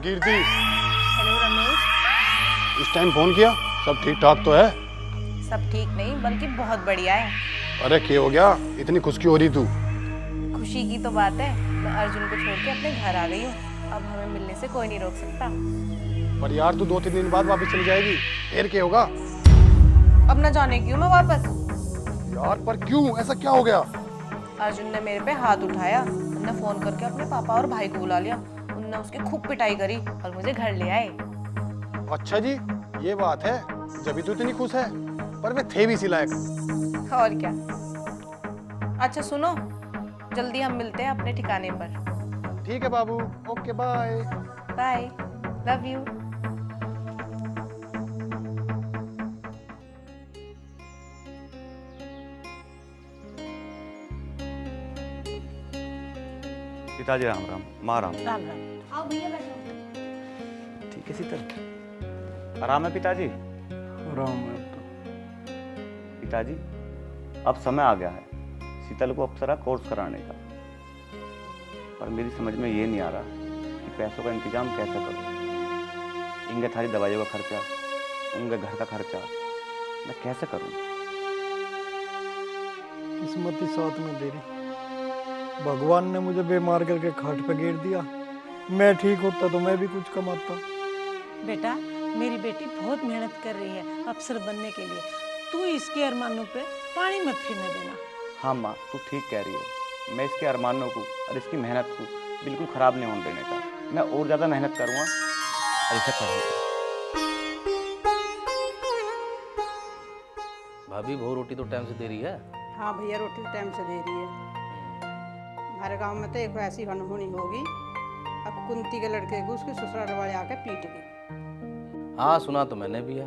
कीर्ति, hello Ramesh. इस time phone किया? सब ठीक ठाक तो है? सब ठीक नहीं बल्कि बहुत बढ़िया है। अरे क्या हो गया, इतनी खुश क्यों हो रही तू? खुशी की तो बात है, मैं अर्जुन को छोड़ के अपने घर आ गई हूँ। अब हमें मिलने से कोई नहीं रोक सकता। पर यार तू 2-3 दिन बाद वापस चली जाएगी, फिर क्या होगा? अब न जाने क्यों मैं वापस। यार पर क्यों, ऐसा क्या हो गया? अर्जुन ने मेरे पे हाथ उठाया, उनने फोन करके अपने पापा और भाई को बुला लिया। उनने उसकी खूब पिटाई करी और मुझे घर ले आए। अच्छा जी, ये बात है, जब भी तू इतनी खुश है। पर वे थे भी इसी लायक। और क्या। अच्छा सुनो, जल्दी हम मिलते हैं अपने ठिकाने पर। ठीक है बाबू, okay bye. Bye, love you. पिताजी राम राम, माँ राम। राम राम। आओ भैया बैठो। ठीक है शीतल, आराम है पिताजी? राम है तो। पिताजी अब समय आ गया है शीतल को अप्सरा कोर्स कराने का, पर मेरी समझ में ये नहीं आ रहा कि पैसों का इंतजाम कैसे करूं। इनके थारी दवाइयों का खर्चा, उनके घर का खर्चा मैं कैसे करूं? किस्मत ही साथ में दे रही। भगवान ने मुझे बीमार करके खाट पे गिर दिया। मैं ठीक होता तो मैं भी कुछ कमाता। बेटा, मेरी बेटी बहुत मेहनत कर रही है अफसर बनने के लिए। तू इसके अरमानों पे पानी मत फिरने देना। हाँ माँ, तू ठीक कह रही है। मैं इसके अरमानों को और इसकी मेहनत को बिल्कुल ख़राब नहीं होने देने का। मैं और ज़्यादा मेहनत करूँगा और इसे पढ़ूँगा। भाभी बहू रोटी तो टाइम से दे रही है? हाँ भैया, रोटी टाइम से दे रही है। हमारे गांव में तो एक ऐसी अनहोनी होगी, अब कुंती के लड़के को उसके ससुराल वाले आके पीट गए। हाँ सुना तो मैंने भी है।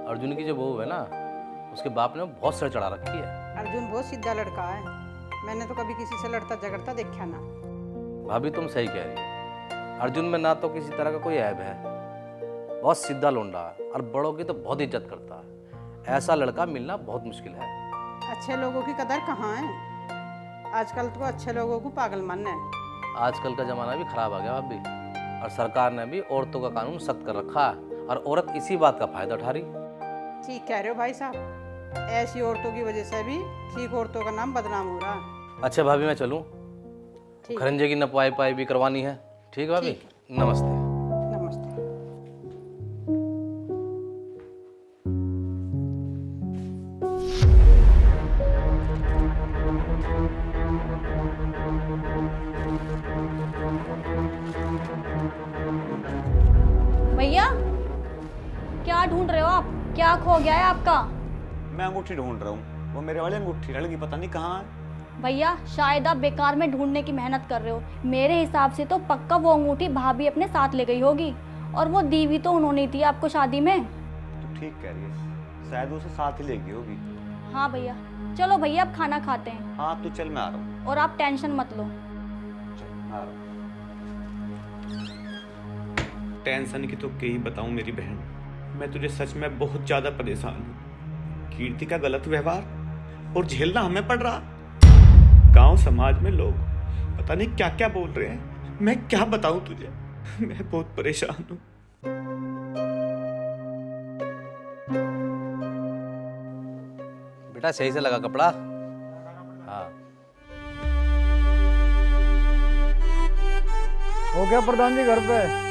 अर्जुन की जो बहू है ना, उसके बाप ने बहुत सर चढ़ा रखी है। अर्जुन बहुत सीधा लड़का है, मैंने तो कभी किसी से लड़ता झगड़ता देखा ना। भाभी तुम सही कह रही हो। अर्जुन में ना तो किसी तरह का कोई ऐब है, बहुत सीधा लोंडा है और बड़ों की तो बहुत इज्जत करता है। ऐसा लड़का मिलना बहुत मुश्किल है। अच्छे लोगों की कदर कहाँ है, आजकल तो अच्छे लोगों को पागल मानना है। आजकल का ज़माना भी ख़राब आ गया भाभी, और सरकार ने भी औरतों का कानून सख्त कर रखा है और औरत इसी बात का फ़ायदा उठा रही। ठीक कह रहे हो भाई साहब, ऐसी औरतों की वजह से भी ठीक औरतों का नाम बदनाम हो रहा है। अच्छा भाभी मैं चलूँ? ठीक। खरंजे की नपवाई पाई भी करवानी है। ठीक है भाभी, नमस्ते। नमस्ते। भैया, क्या ढूंढ रहे हो आप? क्या खो गया है आपका? मैं अंगूठी ढूंढ रहा हूँ, वो मेरे वाली अंगूठी लड़की पता नहीं कहाँ है। भैया, शायद आप बेकार में ढूंढने की मेहनत कर रहे हो। मेरे हिसाब से तो पक्का वो अंगूठी भाभी अपने साथ ले गई होगी, और वो दी भी तो उन्होंने थी आपको शादी में। तू ठीक कह रही है, शायद उसे साथ ही ले गई होगी। हाँ भैया, चलो भैया अब खाना खाते हैं। हाँ तू चल, मैं आ रहा हूँ। और आप टेंशन मत लो। चल मैं आ रहा हूँ। टेंशन की तो क्या ही बताऊं मेरी बहन, मैं तुझे सच में बहुत ज्यादा परेशान हूँ। कीर्ति का गलत व्यवहार और झेलना हमें पड़ रहा। गांव समाज में लोग पता नहीं क्या क्या बोल रहे हैं, मैं क्या बताऊं तुझे। मैं बहुत परेशान हूँ। बेटा सही से लगा कपड़ा। हाँ हो गया प्रधान जी घर पे?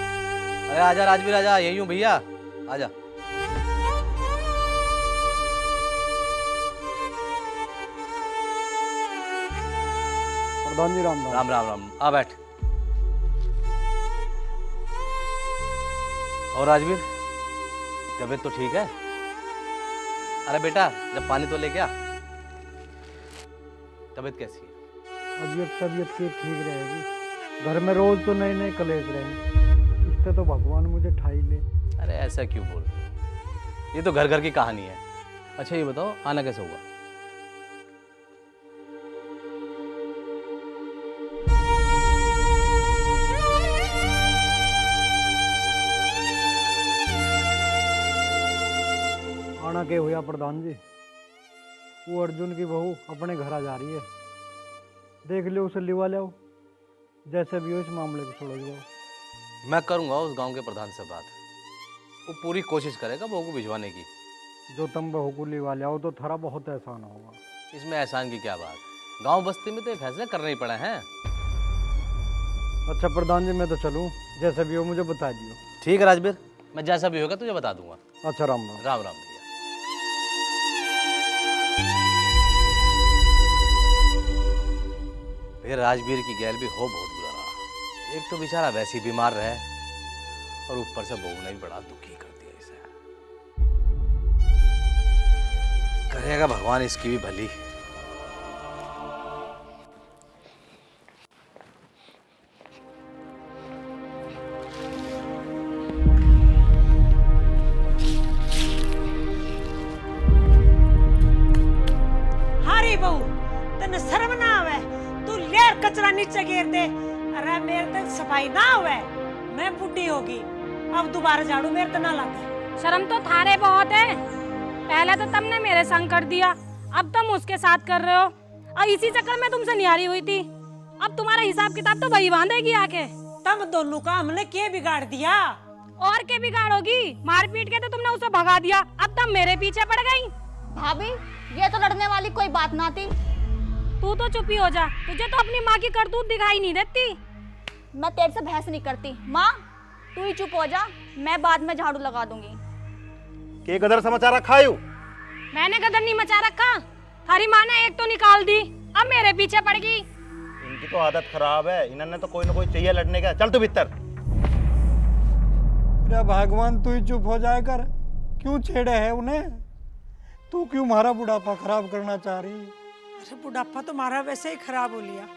अरे आजा राजवीर, आजा, यही हूँ भैया, आजा। प्रधान जी राम राम। राम राम राम, आ बैठ। और राजवीर, तबीयत तो ठीक है? अरे बेटा जब पानी तो लेके आ। तबीयत कैसी है? अभी तबीयत की ठीक रहेगी। घर में रोज तो नए नए कलेश रहे, इससे तो भगवान मुझे ठाई ले। अरे ऐसा क्यों बोल रहे हो? ये तो घर घर की कहानी है। अच्छा ये बताओ, आना कैसे हुआ? आना के हुआ प्रधान जी, वो अर्जुन की बहू अपने घर आ जा रही है। देख लो उसे लिवा लो, जैसे भी हो इस मामले को छोड़ जाओ। मैं करूंगा उस गांव के प्रधान से बात। वो पूरी कोशिश करेगा बहू को भिजवाने की। जो तुम बहू को लिवा ले आओ तो थारा बहुत एहसान होगा। इसमें एहसान की क्या बात, गांव बस्ती में तो ये फैसले करने ही पड़े हैं। अच्छा प्रधान जी, मैं तो चलूँ, जैसे भी हो मुझे बता दियो। ठीक है राजवीर, मैं जैसा भी होगा तुझे बता दूंगा। अच्छा राम राम। राम राम भैया। फिर राजवीर की गैर भी हो बहुत बुरा रहा। एक तो बेचारा वैसे ही बीमार रहे और ऊपर से बहू ने भी बड़ा दुखी कर दिया इसे। करेगा भगवान इसकी भी भली। हारी बहू तने शर्म ना आवे, तू लेर कचरा नीचे गिर दे। अरे मेरे तक सफाई ना आवे, मैं बुढ़ी होगी, अब दोबारा झाड़ू मेरे तो ना लगे। शर्म तो थारे बहुत है। पहले तो तुमने मेरे संग कर दिया, अब तुम उसके साथ कर रहे हो, और इसी चक्कर में तुमसे निहारी हुई थी। अब तुम्हारा हिसाब किताब तो वही बांधेगी आके। तम दोनों का हमने क्या बिगाड़ दिया? और क्या बिगाड़ोगी? मार पीट के तो तुमने उसे भगा दिया, अब तुम मेरे पीछे पड़ गई। भाभी, ये तो लड़ने वाली कोई बात ना थी। तू तो चुप ही हो जा, तुझे तो अपनी माँ की करतूत दिखाई नहीं देती। मैं तेरे से बहस नहीं करती। माँ तू ही चुप हो जा, मैं बाद में झाड़ू लगा दूंगी। के गदर समाचार रखा है? मैंने गदर नहीं मचा रखा, थारी माँ ने एक तो निकाल दी, अब मेरे पीछे पड़ गई। इनकी तो आदत खराब है, इन्होंने तो कोई ना कोई चाहिए लड़ने का। चल तू भीतर। अरे भगवान तू ही चुप हो जाए कर, क्यों छेड़े है उन्हें? तू क्यों हमारा बुढ़ापा खराब करना चाह रही? अरे बुढ़ापा तुम्हारा वैसे ही खराब हो लिया।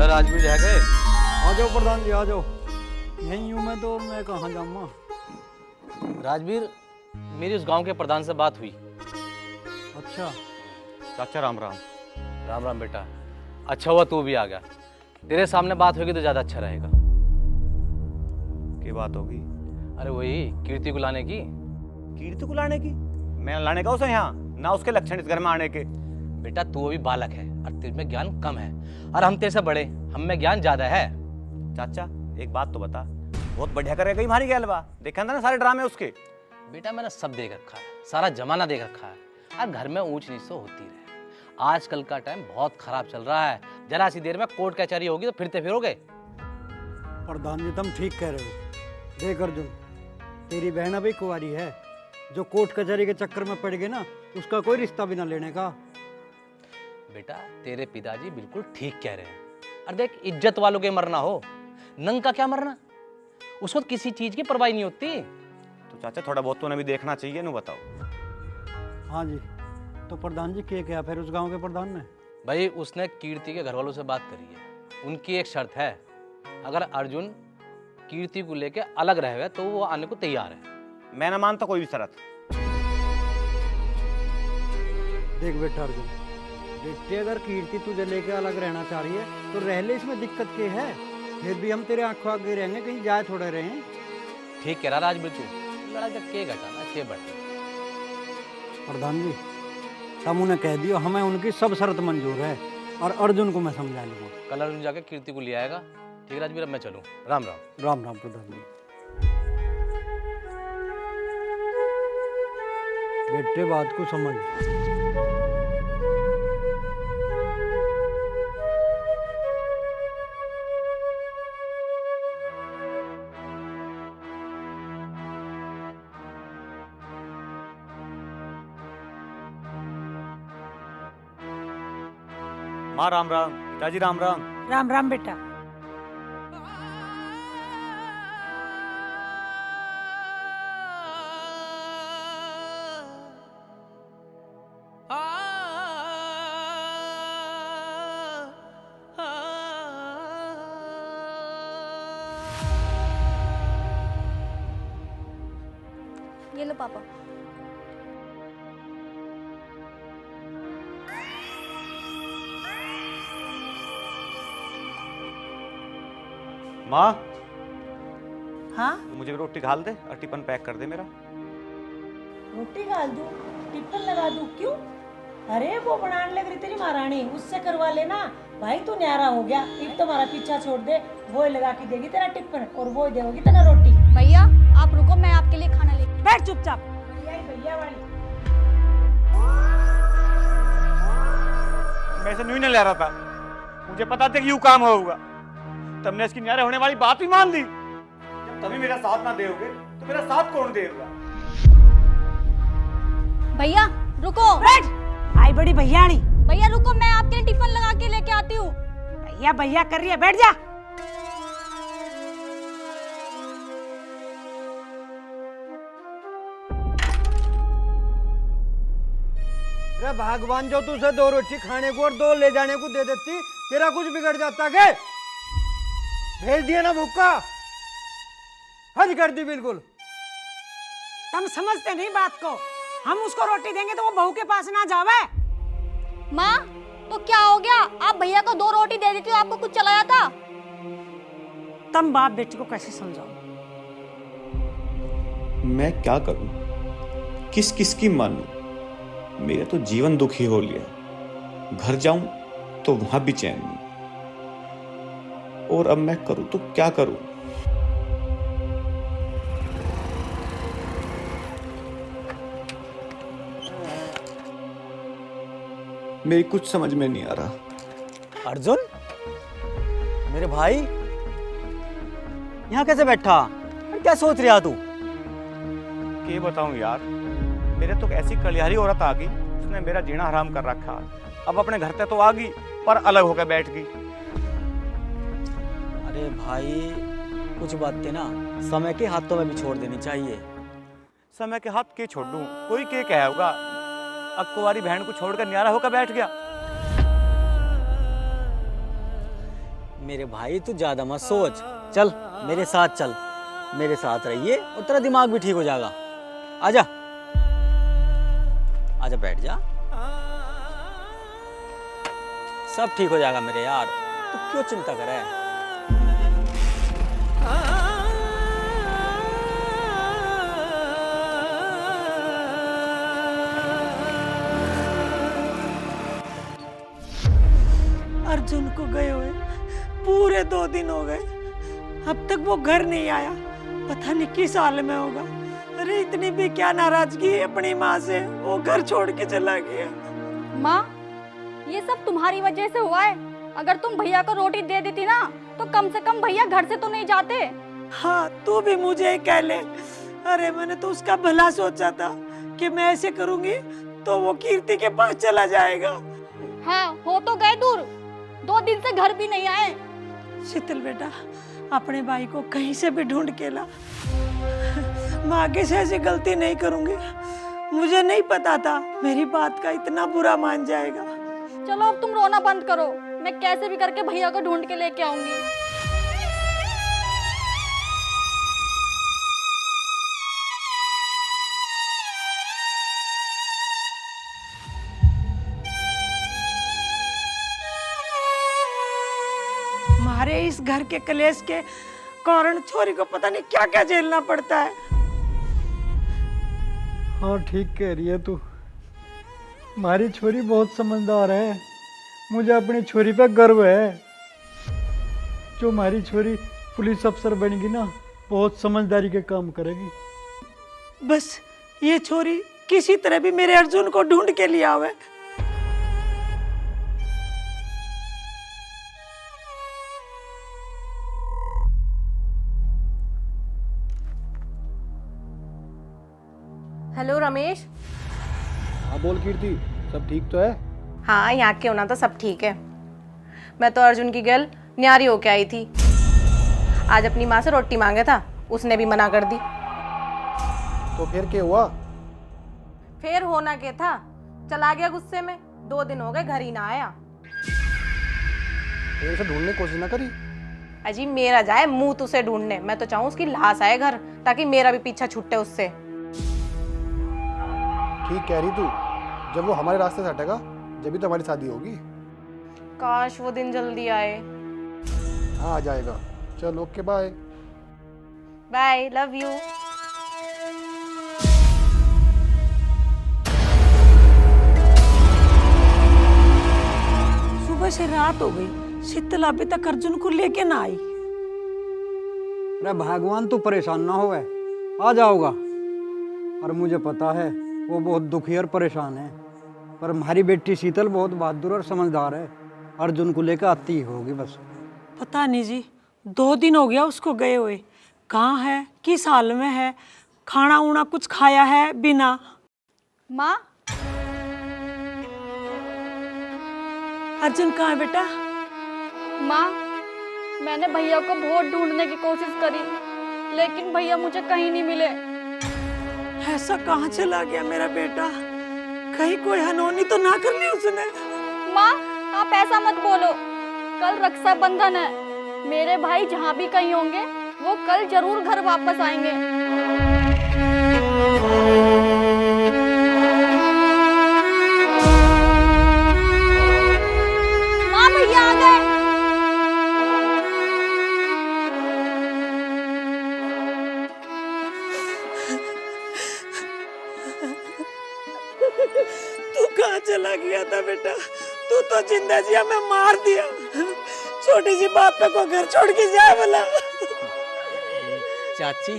राजवीर रह गए? आ जाओ प्रधान जी, आ जाओ। यहीं हूँ मैं तो, मैं कहाँ जाऊँगा? राजवीर, मेरी उस गांव के प्रधान से बात हुई। अच्छा चाचा राम राम। राम राम बेटा, अच्छा हुआ तू भी आ गया। तेरे सामने बात होगी तो ज्यादा अच्छा रहेगा। की बात होगी? अरे वही कीर्ति को लाने की। कीर्ति को लाने की? मैं लाने का उसे यहाँ, ना उसके लक्षण इस घर में आने के। बेटा तू अभी बालक है और तेरे में ज्ञान कम है, और हम तेरे से बड़े, हम में ज्ञान ज्यादा है। चाचा एक बात तो बता, बहुत बढ़िया करेगा हमारी गैलवा, देखा था ना सारे ड्रामे उसके। बेटा मैंने सब देख रखा है, सारा जमाना देख रखा है, और घर में ऊंच नीच तो होती रहे। आजकल का टाइम बहुत खराब चल रहा है, जरा सी देर में कोर्ट कचहरी होगी तो फिरते फिरोगे। प्रधान जी तुम ठीक कह रहे हो। देख अर्जुन, तेरी बहन अभी कुंवारी है, जो कोर्ट कचहरी के चक्कर में पड़ गई ना, उसका कोई रिश्ता भी ना लेने का। बेटा तेरे पिताजी बिल्कुल ठीक कह रहे हैं। अरे देख, इज्जत वालों के मरना हो, नंग का क्या मरना, उसको किसी चीज की परवाह नहीं होती। तो चाचा थोड़ा बहुत तो उन्हें भी देखना चाहिए, नु बताओ। हाँ जी, तो प्रधान जी क्या फिर उस गांव के प्रधान ने? भाई उसने कीर्ति के घर वालों से बात करी है। उनकी एक शर्त है, अगर अर्जुन कीर्ति को लेके अलग रहे तो वो आने को तैयार है। मैं ना मानता कोई भी शर्त। देख बेटा अर्जुन, बेटे अगर कीर्ति तुझे लेके अलग रहना चाह रही है तो रह ले, इसमें दिक्कत क्या है? फिर भी हम तेरे आंखों आगे रहेंगे, कहीं जाए थोड़े रहे। ठीक कह रहा राजवीर, तू लड़ाई का के घटाना के बढ़। प्रधान जी तुम उन्हें कह दियो हमें उनकी सब शर्त मंजूर है, और अर्जुन को मैं समझा लूंगा। कल अर्जुन जाके कीर्ति को ले आएगा। ठीक है राजवीर, अब मैं चलूँ। राम राम। राम राम प्रधान जी। बेटे बात को समझ। माँ राम राम, पिताजी राम राम। राम राम बेटा। पापा। माँ, हाँ मुझे रोटी घाल दे और टिफिन पैक कर दे मेरा। रोटी डाल दूं, टिफिन लगा दूं, क्यों? अरे वो बनाने लग रही तेरी महारानी, उससे करवा लेना भाई। तू न्यारा हो गया, एक तो हमारा पीछा छोड़ दे, वो ही लगा के देगी तेरा टिफिन और वो ही देगी तेरा रोटी। भैया आप रुको, मैं आपके लिए खाना लेके। बैठ चुपचाप। भैया वाली मैं इसे नहीं ले रहा था, मुझे पता था कि यूं काम होगा। तुमने इसकी न्यारे होने वाली बात भी मान ली। जब तुम ही मेरा साथ ना दोगे तो मेरा साथ कौन देगा? भैया रुको। बैठ। आई बड़ी भैयाड़ी। भैया रुको, मैं आपके लिए टिफिन लगा के लेके आती हूँ। भैया भैया कर रही है, बैठ जा। अरे भगवान, जो तुझे 2 रोटी खाने को और 2 ले जाने को दे देती, तेरा कुछ बिगड़ जाता क्या? भेज दिया ना भूखा, हद कर दी बिल्कुल। तुम समझते नहीं बात को। हम उसको रोटी देंगे तो वो बहू के पास ना जावे। माँ तो क्या हो गया, आप भैया को 2 रोटी दे देती हो, आपको कुछ चला जाता? तुम बाप बेटी को कैसे समझाओ? मैं क्या करूं, किस किस की मानूं? मेरा तो जीवन दुखी हो लिया। घर जाऊं तो वहां भी चैन नहीं, और अब मैं करूं तो क्या करूं? मेरी कुछ समझ में नहीं आ रहा। अर्जुन, मेरे भाई यहाँ कैसे बैठा? क्या सोच रहा तू? क्या बताऊं यार, मेरे तो ऐसी कलियारी औरत आ गई, उसने मेरा जीना हराम कर रखा। अब अपने घर पे तो आ गई, पर अलग होकर बैठ गई। अरे भाई, कुछ बातें ना समय के हाथों में भी छोड़ देनी चाहिए। समय के हाथ के छोड़ दूं, कोई के कहा होगा अब कुंवारी बहन को छोड़कर न्यारा होकर बैठ गया। मेरे भाई तू ज्यादा मत सोच, चल मेरे साथ चल, मेरे साथ रहिए और तेरा दिमाग भी ठीक हो जाएगा। आजा आजा, बैठ जा, सब ठीक हो जाएगा मेरे यार, तू क्यों चिंता कर रहा है? अर्जुन को गए हुए पूरे 2 दिन हो गए, अब तक वो घर नहीं आया। पता नहीं किस हाल में होगा। अरे इतनी भी क्या नाराजगी अपनी माँ से, वो घर छोड़ के चला गया। माँ ये सब तुम्हारी वजह से हुआ है। अगर तुम भैया को रोटी दे देती ना तो कम से कम भैया घर से तो नहीं जाते। हाँ तू भी मुझे कह ले। अरे मैंने तो उसका भला सोचा था कि मैं ऐसे करूंगी तो वो कीर्ति के पास चला जाएगा। हाँ हो तो गए दूर, 2 दिन से घर भी नहीं आए। शीतल बेटा, अपने भाई को कहीं से भी ढूंढ के ला। मैं आगे से ऐसी गलती नहीं करूंगी। मुझे नहीं पता था मेरी बात का इतना बुरा मान जाएगा। चलो अब तुम रोना बंद करो, मैं कैसे भी करके भैया को ढूंढ के लेके आऊंगी। हमारे इस घर के कलेश के कारण छोरी को पता नहीं क्या क्या झेलना पड़ता है। हाँ ठीक कह रही है तू, हमारी छोरी बहुत समझदार है। मुझे अपनी छोरी पे गर्व है। जो हमारी छोरी पुलिस अफसर बनेगी ना, बहुत समझदारी के काम करेगी। बस ये छोरी किसी तरह भी मेरे अर्जुन को ढूंढ के लिया हुआ। हेलो रमेश। हाँ बोल कीर्ति, सब ठीक तो है? हाँ यहाँ के होना तो सब ठीक है। मैं तो अर्जुन की गर्ल न्यारी होके आई थी। आज अपनी माँ से रोटी मांगे था, उसने भी मना कर दी। तो फिर क्या हुआ? फिर होना क्या था, चला गया गुस्से में। 2 दिन हो गए घर ही ना आया। फिर उसे ढूंढने की कोशिश ना करी? अजी मेरा जाए मुंह तुसे ढूंढने, मैं तो चाहूँ उसकी लाश आए घर, ताकि मेरा भी पीछा छूटे उससे। ठीक कह रही तू, जब वो हमारे रास्ते से हटेगा जब भी तो हमारी शादी होगी। काश वो दिन जल्दी आए। हाँ आ जाएगा। चलो okay bye. Bye, love you. सुबह से रात हो गई, शीतल अभी तक अर्जुन को लेके ना आई। अरे भगवान तू परेशान ना होवे, आ जाओगा। और मुझे पता है वो बहुत दुखी और परेशान है, पर हमारी बेटी शीतल बहुत बहादुर और समझदार है। अर्जुन को लेकर आती ही होगी बस। पता नहीं जी, 2 दिन हो गया उसको गए हुए। कहाँ है, किस हाल में है, खाना उना कुछ खाया है बिना। माँ, अर्जुन कहाँ है बेटा? माँ, मैंने भैया को बहुत ढूंढने की कोशिश करी, लेकिन भैया मुझे कहीं नहीं मिले। ऐसा कहाँ चला गया मेरा बेटा? कहीं कोई अनहोनी तो ना कर ली उसने? माँ, आप ऐसा मत बोलो। कल रक्षाबंधन है, मेरे भाई जहाँ भी कहीं होंगे वो कल जरूर घर वापस आएंगे। माँ, भैया आ गए। तू कहाँ चला गया था बेटा? तू तो जिंदा जी हमें मार दिया। छोटी सी बात पे को घर छोड़ के जाए बोला। चाची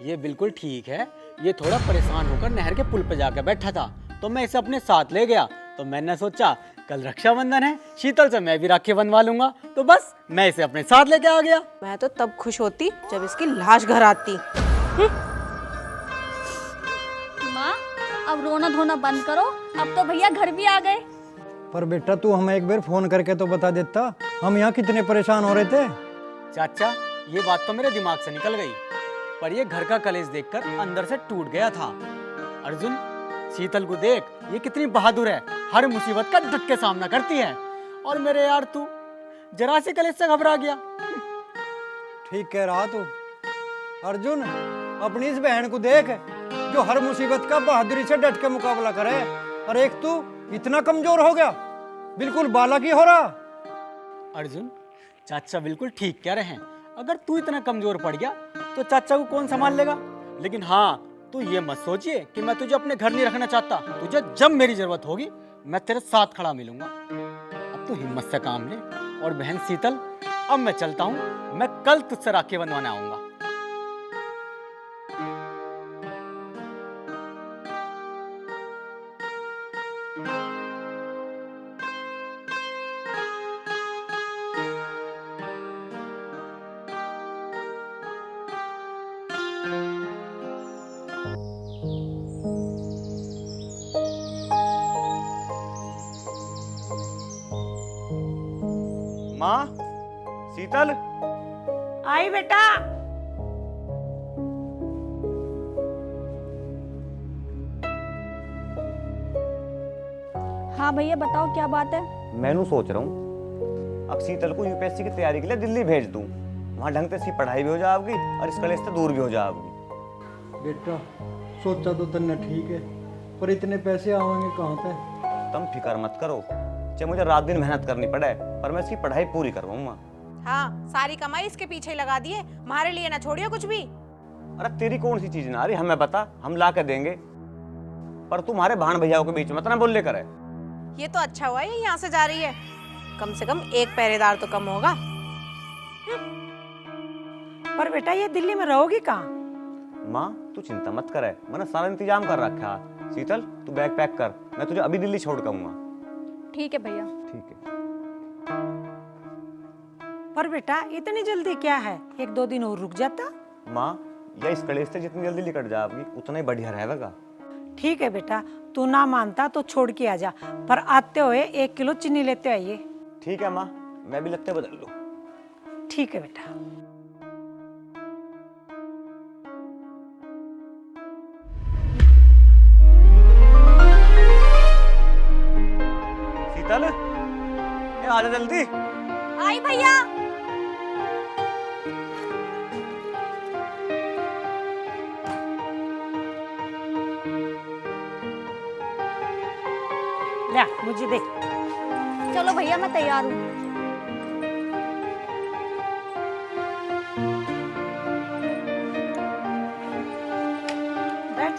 ये बिल्कुल ठीक है, ये थोड़ा परेशान होकर नहर के पुल पे जाकर बैठा था, तो मैं इसे अपने साथ ले गया। तो मैंने सोचा कल रक्षाबंधन है, शीतल से मैं भी राखी बंधवा लूंगा, तो बस मैं इसे अपने साथ लेके आ गया। मैं तो तब खुश होती जब इसकी लाश घर आती। माँ, अब रोना धोना बंद करो, अब तो भैया घर भी आ गए। पर बेटा तू हमें एक बार फोन करके तो बता देता, हम यहाँ कितने परेशान हो रहे थे। चाचा ये बात तो मेरे दिमाग से निकल गई, पर ये घर का कलेश देखकर अंदर से टूट गया था। अर्जुन, शीतल को देख, ये कितनी बहादुर है, हर मुसीबत का डट के सामना करती है। और मेरे यार तू जरा से कलेश से घबरा गया। ठीक कह रहा तू। अर्जुन, अपनी इस बहन को देख जो हर मुसीबत का बहादुरी से डट के मुकाबला करे, और एक तू इतना कमजोर हो गया, बिल्कुल बालक ही हो रहा। अर्जुन, चाचा बिल्कुल ठीक कह रहे हैं, अगर तू इतना कमजोर पड़ गया तो चाचा को कौन संभाल लेगा। लेकिन हाँ, तू ये मत सोचिए कि मैं तुझे अपने घर नहीं रखना चाहता। तुझे जब मेरी जरूरत होगी मैं तेरे साथ खड़ा मिलूंगा। अब तू हिम्मत से काम ले। और बहन शीतल, अब मैं चलता हूँ, मैं कल तुझसे राखी बंधवाने आऊंगा। माँ, शीतल। आई बेटा। हाँ भैया, बताओ क्या बात है। मैं सोच रहा हूँ अब शीतल को यूपीएससी की तैयारी के लिए दिल्ली भेज दूँ, वहाँ ढंग से इसकी पढ़ाई भी हो जाएगी और इस कलेश से दूर भी हो जाएगी। बेटा सोचा तो तन्ने ठीक है, पर इतने पैसे आवेंगे कहाँ पे? तुम फिक्र मत करो, चाहे मुझे रात दिन मेहनत करनी पड़े, पर मैं इसकी पढ़ाई पूरी करवाऊंगा। हाँ, सारी कमाई इसके पीछे ही लगा दिए, हमारे लिए ना छोड़ियो कुछ भी। अरे तेरी कौन सी चीज ना आ रही, हमें बता, हम ला के देंगे। पर तुम्हारे भाण भैया के बीच में मत ना बोल लेकर है। ये तो अच्छा हुआ ये यहाँ से जा रही है, कम से कम एक पहरेदार तो कम होगा। पर बेटा ये दिल्ली में रहोगी कहाँ? माँ तू चिंता मत करे, मैंने सारा इंतजाम कर रखा है। शीतल तू बैग पैक कर, मैं तुझे अभी दिल्ली छोड़ के आऊंगा। ठीक है भैया। ठीक है। पर बेटा इतनी जल्दी क्या है, 1-2 दिन और रुक जाता। माँ या इस कलेश से जितनी जल्दी निकट जाएगी उतना ही बढ़िया रहेगा। ठीक है बेटा, तू ना मानता तो छोड़ के आ जा, पर आते हुए 1 किलो चीनी लेते आइए। ठीक है माँ, मैं भी लगते बदल लूँ। ठीक है बेटा। शीतल ये आजा जल्दी। आई भैया। मुझे दे। चलो भैया मैं तैयार हूँ। बैठ।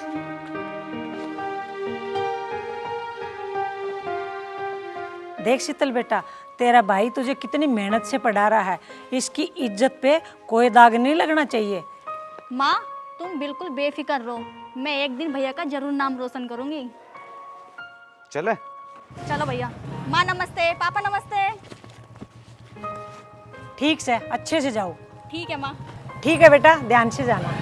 देख शीतल बेटा, तेरा भाई तुझे कितनी मेहनत से पढ़ा रहा है, इसकी इज्जत पे कोई दाग नहीं लगना चाहिए। माँ तुम बिल्कुल बेफिक्र रहो, मैं एक दिन भैया का जरूर नाम रोशन करूंगी। चले। चलो भैया। माँ नमस्ते, पापा नमस्ते। ठीक से अच्छे से जाओ। ठीक है माँ। ठीक है बेटा, ध्यान से जाना।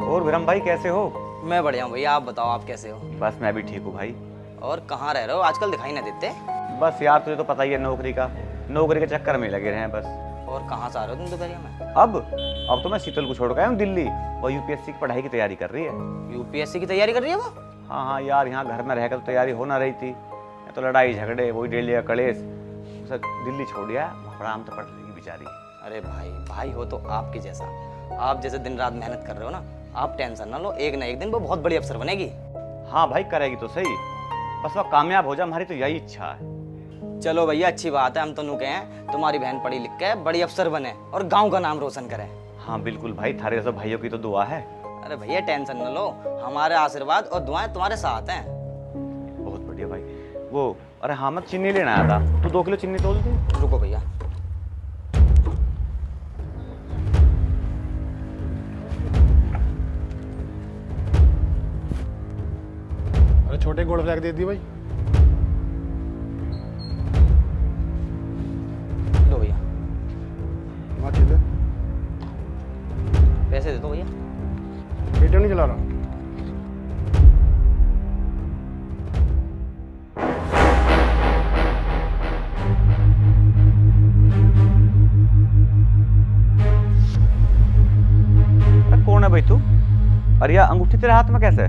और विरम भाई कैसे हो? मैं बढ़िया हूँ भैया, आप बताओ आप कैसे हो? बस मैं भी ठीक हूँ भाई। और कहाँ रह रहे हो आजकल, दिखाई ना देते। बस यार तुझे तो पता ही है नौकरी के चक्कर में लगे रहे हैं बस। और कहाँ से आ रहे हो तुम दोपहरिया में? अब तो मैं शीतल को छोड़ के आया हूँ दिल्ली, वो यूपीएससी की पढ़ाई की तैयारी कर रही है। यूपीएससी की तैयारी कर रही है वो? हाँ यार, यहाँ घर में रहकर तो तैयारी हो ना रही थी, तो लड़ाई झगड़े वही डेली का कलेश, उसे दिल्ली छोड़ दिया, आराम से पढ़ रही बेचारी। अरे भाई, भाई हो तो आपके जैसा, आप जैसे दिन रात मेहनत कर रहे हो ना, आप टेंशन ना लो, एक ना एक दिन वो बहुत बड़ी अफसर बनेगी। हाँ भाई करेगी तो सही, बस वो कामयाब हो जाए, हमारी तो यही इच्छा है। चलो भैया अच्छी बात है, हम तो नुके हैं तुम्हारी बहन पढ़ी लिख के बड़ी अफसर बने और गांव का नाम रोशन करे। हाँ बिल्कुल भाई, थारे जैसे भाइयों की तो दुआ है। अरे भैया टेंशन न लो, हमारे आशीर्वाद और दुआएं तुम्हारे साथ हैं। बहुत बढ़िया भाई। वो अरे हाँ, मैं चीनी लेना आया था, तू 2 किलो चीनी तोल दी। रुको भैया। अरे छोटे गोल्ड फ्लैग दे दी भाई। लो भैया दे। पैसे दे दो भैया। मीटर नहीं चला रहा। कौन है भाई तू? अरे यार अंगूठी तेरे हाथ में कैसे?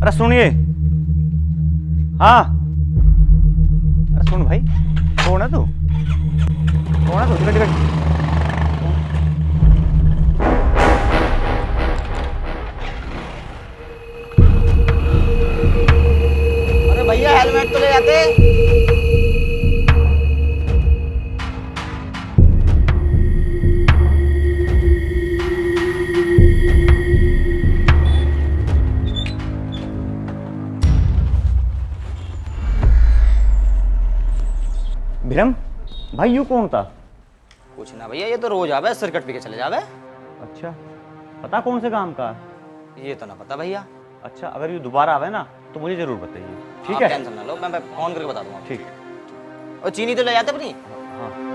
अरे सुनिए। हाँ अरे सुन भाई, कौन है तू? कौन है तू? टिकट अरे भैया हेलमेट तो ले जाते। विरम भाई यू कौन था? कुछ ना भैया, ये तो रोज आवे सिरकट पी के चले जावे। अच्छा, पता कौन से काम का? ये तो ना पता भैया। अच्छा, अगर ये दोबारा आवे ना तो मुझे जरूर बताइए, ठीक आप है? टेंशन ना लो, मैं फोन करके बता दूंगा। ठीक। और चीनी तो ले जाते अपनी। हाँ